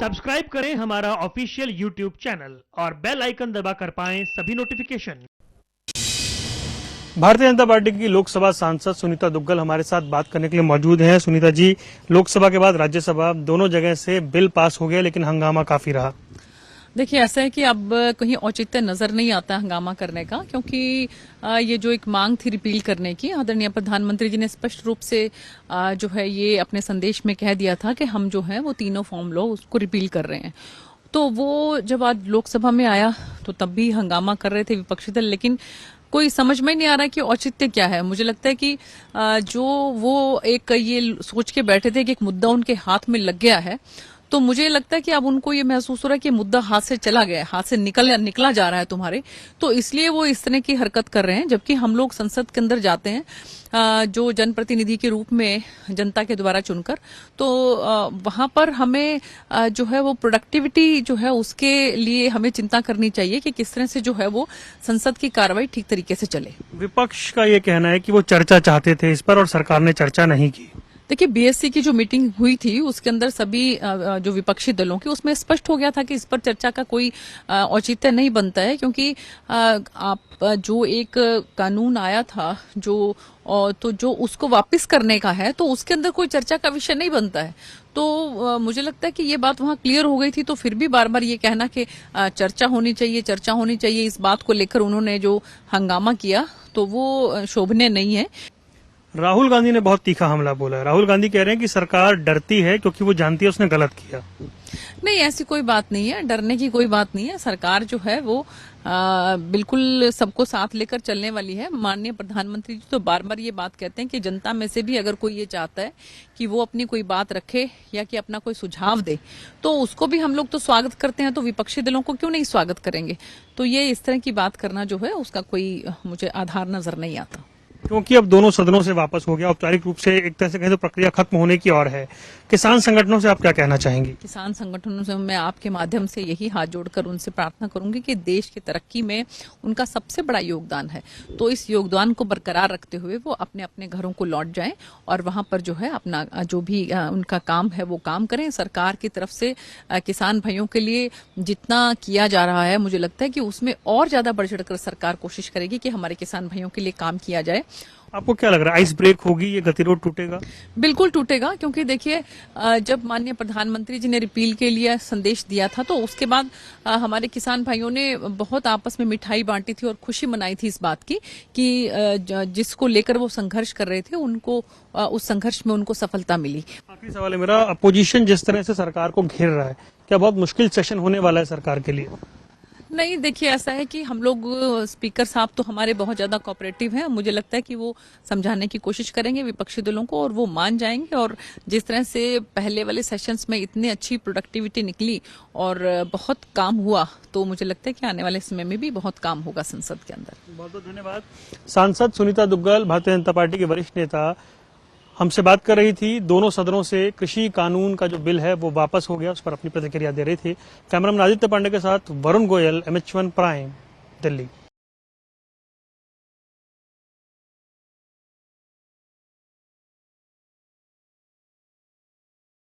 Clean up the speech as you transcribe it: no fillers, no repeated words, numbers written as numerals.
Subscribe करें हमारा official YouTube channel और बेल आइकन दबाकर पाएं सभी नोटिफिकेशन। भारतीय जनता पार्टी की लोकसभा सांसद सुनीता दुग्गल हमारे साथ बात करने के लिए मौजूद हैं। सुनीता जी, लोकसभा के बाद राज्यसभा दोनों जगह से बिल पास हो गया, लेकिन हंगामा काफी रहा। देखिए, ऐसा है कि अब कहीं औचित्य नजर नहीं आता हंगामा करने का, क्योंकि ये जो एक मांग थी रिपील करने की, आदरणीय प्रधानमंत्री जी ने स्पष्ट रूप से जो है ये अपने संदेश में कह दिया था कि हम जो है वो तीनों फॉर्म लॉ उसको रिपील कर रहे हैं। तो वो जब आज लोकसभा में आया तो तब भी हंगामा कर रहे थे विपक्षी दल, लेकिन कोई समझ में नहीं आ रहा कि औचित्य क्या है। मुझे लगता है कि जो वो एक ये सोच के बैठे थे कि एक मुद्दा उनके हाथ में लग गया है, तो मुझे लगता है कि अब उनको ये महसूस हो रहा है कि मुद्दा हाथ से चला गया है, हाथ से निकला जा रहा है तुम्हारे, तो इसलिए वो इस तरह की हरकत कर रहे हैं। जबकि हम लोग संसद के अंदर जाते हैं जो जनप्रतिनिधि के रूप में जनता के द्वारा चुनकर, तो वहां पर हमें जो है वो प्रोडक्टिविटी जो है उसके लिए हमें चिंता करनी चाहिए कि किस तरह से जो है वो संसद की कार्रवाई ठीक तरीके से चले। विपक्ष का ये कहना है कि वो चर्चा चाहते थे इस पर और सरकार ने चर्चा नहीं की। देखिए, बीएससी की जो मीटिंग हुई थी उसके अंदर सभी जो विपक्षी दलों की, उसमें स्पष्ट हो गया था कि इस पर चर्चा का कोई औचित्य नहीं बनता है, क्योंकि आप जो एक कानून आया था तो जो उसको वापस करने का है, तो उसके अंदर कोई चर्चा का विषय नहीं बनता है। तो मुझे लगता है कि ये बात वहां क्लियर हो गई थी, तो फिर भी बार बार ये कहना कि चर्चा होनी चाहिए, इस बात को लेकर उन्होंने जो हंगामा किया तो वो शोभनीय नहीं है। राहुल गांधी ने बहुत तीखा हमला बोला है। राहुल गांधी कह रहे हैं कि सरकार डरती है क्योंकि वो जानती है उसने गलत किया। नहीं, ऐसी कोई बात नहीं है, डरने की कोई बात नहीं है। सरकार जो है वो बिल्कुल सबको साथ लेकर चलने वाली है। माननीय प्रधानमंत्री जी तो बार बार ये बात कहते हैं कि जनता में से भी अगर कोई ये चाहता है कि वो अपनी कोई बात रखे या कि अपना कोई सुझाव दे, तो उसको भी हम लोग तो स्वागत करते हैं, तो विपक्षी दलों को क्यों नहीं स्वागत करेंगे। तो ये इस तरह की बात करना जो है उसका कोई मुझे आधार नजर नहीं आता, क्योंकि अब दोनों सदनों से वापस हो गया, औपचारिक रूप से एक तरह से कहें तो प्रक्रिया खत्म होने की ओर है। किसान संगठनों से आप क्या कहना चाहेंगी? किसान संगठनों से मैं आपके माध्यम से यही हाथ जोड़कर उनसे प्रार्थना करूंगी कि देश की तरक्की में उनका सबसे बड़ा योगदान है, तो इस योगदान को बरकरार रखते हुए वो अपने अपने घरों को लौट जाएं और वहां पर जो है अपना जो भी उनका काम है वो काम करें। सरकार की तरफ से किसान भाइयों के लिए जितना किया जा रहा है, मुझे लगता है कि उसमें और ज्यादा बढ़ चढ़कर सरकार कोशिश करेगी कि हमारे किसान भाइयों के लिए काम किया जाए। आपको क्या लग रहा है, आइस ब्रेक होगी, ये गतिरोध टूटेगा? बिल्कुल टूटेगा, क्योंकि देखिए जब माननीय प्रधानमंत्री जी ने रिपील के लिए संदेश दिया था, तो उसके बाद हमारे किसान भाइयों ने बहुत आपस में मिठाई बांटी थी और खुशी मनाई थी इस बात की कि जिसको लेकर वो संघर्ष कर रहे थे उनको उस संघर्ष में उनको सफलता मिली। आखिरी सवाल है मेरा, अपोजिशन जिस तरह से सरकार को घेर रहा है, क्या बहुत मुश्किल सेशन होने वाला है सरकार के लिए? नहीं, देखिए, ऐसा है कि हम लोग स्पीकर साहब तो हमारे बहुत ज्यादा कोऑपरेटिव हैं। मुझे लगता है कि वो समझाने की कोशिश करेंगे विपक्षी दलों को और वो मान जाएंगे। और जिस तरह से पहले वाले सेशंस में इतनी अच्छी प्रोडक्टिविटी निकली और बहुत काम हुआ, तो मुझे लगता है कि आने वाले समय में भी बहुत काम होगा संसद के अंदर। बहुत बहुत धन्यवाद। सांसद सुनीता दुग्गल, भारतीय जनता पार्टी के वरिष्ठ नेता, हमसे बात कर रही थी। दोनों सदनों से कृषि कानून का जो बिल है वो वापस हो गया, उस पर अपनी प्रतिक्रिया दे रहे थे। कैमरामैन आदित्य पांडे के साथ वरुण गोयल, MH1 प्राइम, दिल्ली।